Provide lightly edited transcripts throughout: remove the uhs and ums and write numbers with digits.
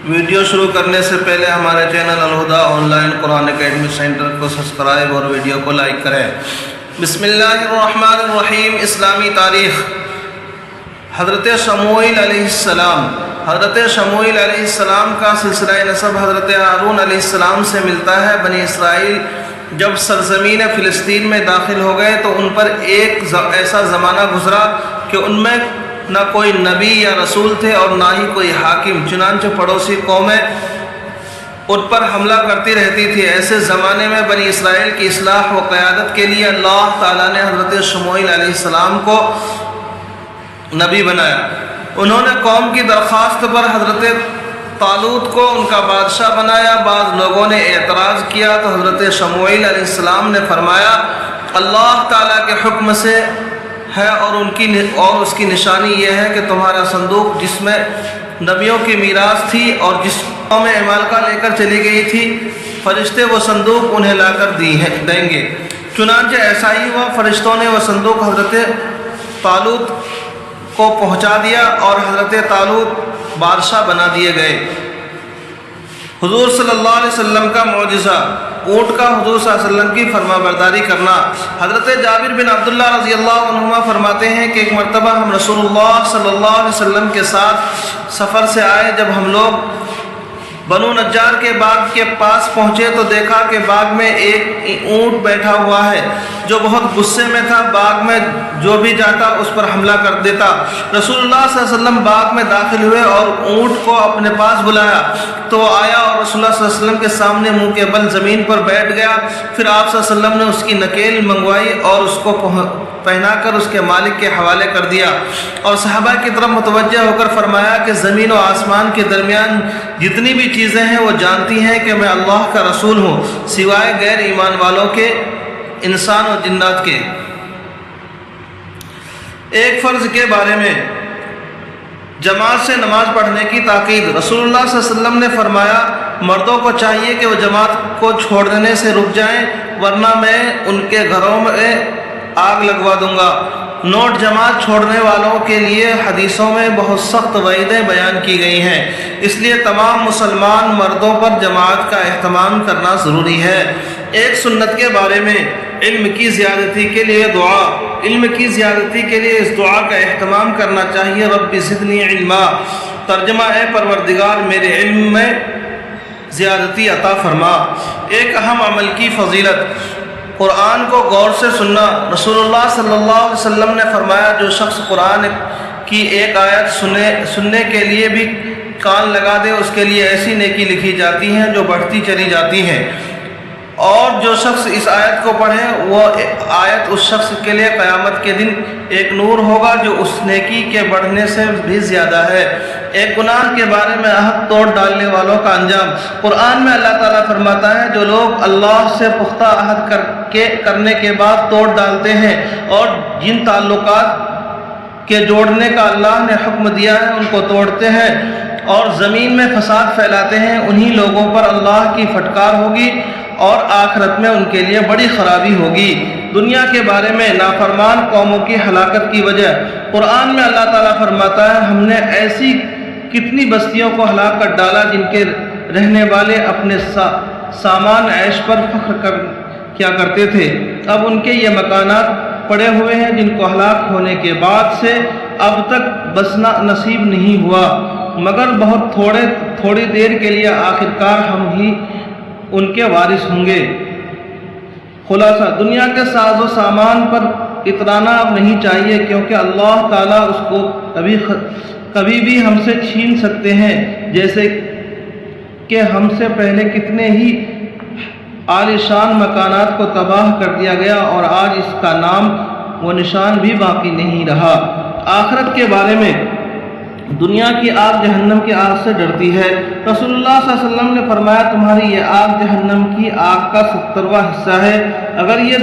Video شروع کرنے سے پہلے ہمارے channel Alhuda online Quran academy centre کو سبسکرائب اور ویڈیو کو لائک کریں۔ بسم اللہ الرحمن الرحیم۔ اسلامی تاریخ۔ حضرت شموئیل علیہ السلام۔ حضرت شموئیل علیہ السلام کا سلسلہ نسب حضرت ہارون علیہ السلام سے ملتا ہے۔ بنی اسرائیل جب سرزمین فلسطین میں داخل ہو گئے تو ان پر ایک ایسا زمانہ گزرا کہ ان میں نہ کوئی نبی یا رسول تھے اور نہ ہی کوئی حاکم، چنانچہ پڑوسی قومیں ان پر حملہ کرتی رہتی تھی۔ ایسے زمانے میں بنی اسرائیل کی اصلاح و قیادت کے لیے اللہ تعالیٰ نے حضرت شموئیل علیہ السلام کو نبی بنایا۔ انہوں نے قوم کی درخواست پر حضرت طالوت کو ان کا بادشاہ بنایا۔ بعض لوگوں نے اعتراض کیا تو حضرت شموئیل علیہ السلام نے فرمایا اللہ تعالیٰ کے حکم سے ہے اور اس کی نشانی یہ ہے کہ تمہارا صندوق جس میں نبیوں کی میراث تھی اور جس قوم عمالقہ لے کر چلی گئی تھی، فرشتے وہ صندوق انہیں لا کر دیں گے۔ چنانچہ ایسا ہی ہوا، فرشتوں نے وہ صندوق حضرت طالوت کو پہنچا دیا اور حضرت طالوت بادشاہ بنا دیے گئے۔ حضور صلی اللہ علیہ وسلم کا معجزہ، اونٹ کا حضور صلی اللہ علیہ وسلم کی فرما برداری کرنا۔ حضرت جابر بن عبداللہ رضی اللہ عنہما فرماتے ہیں کہ ایک مرتبہ ہم رسول اللہ صلی اللہ علیہ وسلم کے ساتھ سفر سے آئے۔ جب ہم لوگ بنو نجار کے باغ کے پاس پہنچے تو دیکھا کہ باغ میں ایک اونٹ بیٹھا ہوا ہے جو بہت غصے میں تھا۔ باغ میں جو بھی جاتا اس پر حملہ کر دیتا۔ رسول اللہ صلی اللہ علیہ وسلم باغ میں داخل ہوئے اور اونٹ کو اپنے پاس بلایا تو وہ آیا اور رسول اللہ صلی اللہ علیہ وسلم کے سامنے منہ کے بل زمین پر بیٹھ گیا۔ پھر آپ صلی اللہ علیہ وسلم نے اس کی نکیل منگوائی اور اس کو پہنا کر اس کے مالک کے حوالے کر دیا اور صحابہ کی طرف متوجہ ہو کر فرمایا کہ زمین و آسمان کے درمیان جتنی بھی چیزیں ہیں وہ جانتی ہیں کہ میں اللہ کا رسول ہوں، سوائے غیر ایمان والوں کے، انسان و جنات کے۔ ایک فرض کے بارے میں جماعت سے نماز پڑھنے کی تاکید۔ رسول اللہ صلی اللہ علیہ وسلم نے فرمایا مردوں کو چاہیے کہ وہ جماعت کو چھوڑنے سے رک جائیں ورنہ میں ان کے گھروں میں آگ لگوا دوں گا۔ نوٹ، جماعت چھوڑنے والوں کے لیے حدیثوں میں بہت سخت وعیدیں بیان کی گئی ہیں، اس لیے تمام مسلمان مردوں پر جماعت کا اہتمام کرنا ضروری ہے۔ ایک سنت کے بارے میں علم کی زیادتی کے لیے دعا۔ علم کی زیادتی کے لیے اس دعا کا اہتمام کرنا چاہیے، رب زدنی علما۔ ترجمہ، اے پروردگار میرے علم میں زیادتی عطا فرما۔ ایک اہم عمل کی فضیلت، قرآن کو غور سے سننا۔ رسول اللہ صلی اللہ علیہ وسلم نے فرمایا جو شخص قرآن کی ایک آیت سننے کے لیے بھی کان لگا دے اس کے لیے ایسی نیکی لکھی جاتی ہیں جو بڑھتی چلی جاتی ہیں، اور جو شخص اس آیت کو پڑھے وہ آیت اس شخص کے لیے قیامت کے دن ایک نور ہوگا جو اس نیکی کے بڑھنے سے بھی زیادہ ہے۔ ایک گناہ کے بارے میں عہد توڑ ڈالنے والوں کا انجام۔ قرآن میں اللہ تعالیٰ فرماتا ہے جو لوگ اللہ سے پختہ عہد کرنے کے بعد توڑ ڈالتے ہیں اور جن تعلقات کے جوڑنے کا اللہ نے حکم دیا ہے ان کو توڑتے ہیں اور زمین میں فساد پھیلاتے ہیں، انہی لوگوں پر اللہ کی پھٹکار ہوگی اور آخرت میں ان کے لیے بڑی خرابی ہوگی۔ دنیا کے بارے میں نافرمان قوموں کی ہلاکت کی وجہ۔ قرآن میں اللہ تعالیٰ فرماتا ہے ہم نے ایسی کتنی بستیوں کو ہلاک کر ڈالا جن کے رہنے والے اپنے سامان عیش پر فخر کیا کرتے تھے، اب ان کے یہ مکانات پڑے ہوئے ہیں جن کو ہلاک ہونے کے بعد سے اب تک بسنا نصیب نہیں ہوا مگر بہت تھوڑی دیر کے لیے، آخرکار ہم ہی ان کے وارث ہوں گے۔ خلاصہ، دنیا کے ساز و سامان پر اترانا اب نہیں چاہیے کیونکہ اللہ تعالیٰ اس کو کبھی بھی ہم سے چھین سکتے ہیں، جیسے کہ ہم سے پہلے کتنے ہی عالیشان مکانات کو تباہ کر دیا گیا اور آج اس کا نام و نشان بھی باقی نہیں رہا۔ آخرت کے بارے میں دنیا کی آگ جہنم کی آگ سے ڈرتی ہے۔ رسول اللہ صلی اللہ علیہ وسلم نے فرمایا تمہاری یہ آگ جہنم کی آگ کا 70واں حصہ ہے، اگر یہ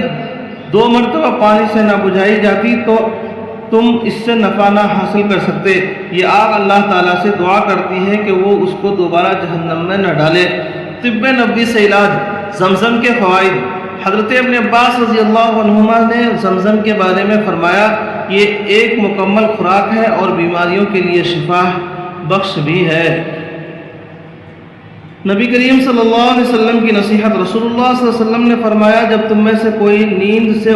2 مرتبہ پانی سے نہ بجھائی جاتی تو تم اس سے نفع نہ حاصل کر سکتے۔ یہ آگ اللہ تعالیٰ سے دعا کرتی ہے کہ وہ اس کو دوبارہ جہنم میں نہ ڈالے۔ طب نبوی سے علاج، زمزم کے فوائد۔ حضرت ابن عباس رضی اللہ عنہما نے زمزم کے بارے میں فرمایا یہ ایک مکمل خوراک ہے اور بیماریوں کے لیے شفا بخش بھی ہے۔ نبی کریم صلی اللہ علیہ وسلم کی نصیحت۔ رسول اللہ صلی اللہ علیہ وسلم نے فرمایا جب تم میں سے کوئی نیند سے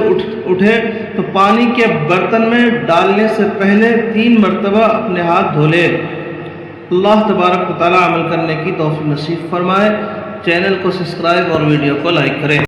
اٹھے تو پانی کے برتن میں ڈالنے سے پہلے 3 مرتبہ اپنے ہاتھ دھو لے۔ اللہ تبارک و تعالی عمل کرنے کی توفیق نصیب فرمائے۔ چینل کو سبسکرائب اور ویڈیو کو لائک کریں۔